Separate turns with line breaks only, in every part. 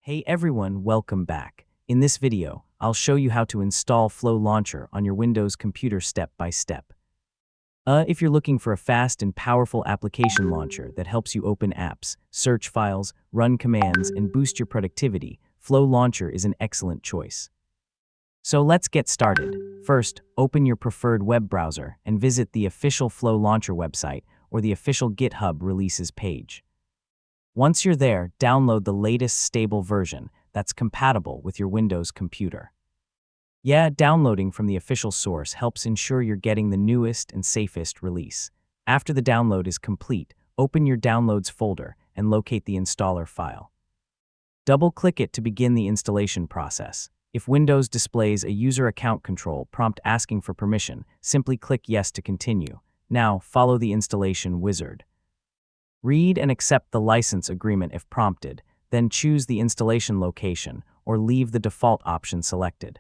Hey everyone, welcome back. In this video, I'll show you how to install Flow Launcher on your Windows computer step by step. If you're looking for a fast and powerful application launcher that helps you open apps, search files, run commands, and boost your productivity, Flow Launcher is an excellent choice. So let's get started. First, open your preferred web browser and visit the official Flow Launcher website or the official GitHub releases page. Once you're there, download the latest stable version that's compatible with your Windows computer. Yeah, downloading from the official source helps ensure you're getting the newest and safest release. After the download is complete, open your Downloads folder and locate the installer file. Double-click it to begin the installation process. If Windows displays a user account control prompt asking for permission, simply click Yes to continue. Now, follow the installation wizard. Read and accept the license agreement if prompted, then choose the installation location or leave the default option selected.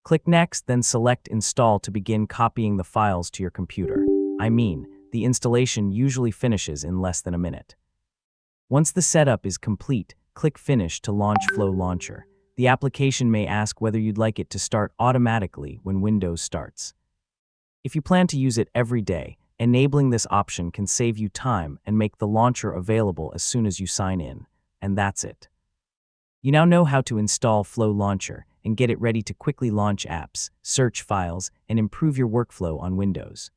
Click Next, then select Install to begin copying the files to your computer. The installation usually finishes in less than a minute. Once the setup is complete, click Finish to launch Flow Launcher. The application may ask whether you'd like it to start automatically when Windows starts. If you plan to use it every day, enabling this option can save you time and make the launcher available as soon as you sign in. And that's it. You now know how to install Flow Launcher and get it ready to quickly launch apps, search files, and improve your workflow on Windows.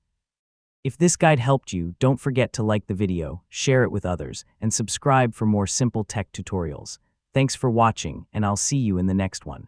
If this guide helped you, don't forget to like the video, share it with others, and subscribe for more simple tech tutorials. Thanks for watching, and I'll see you in the next one.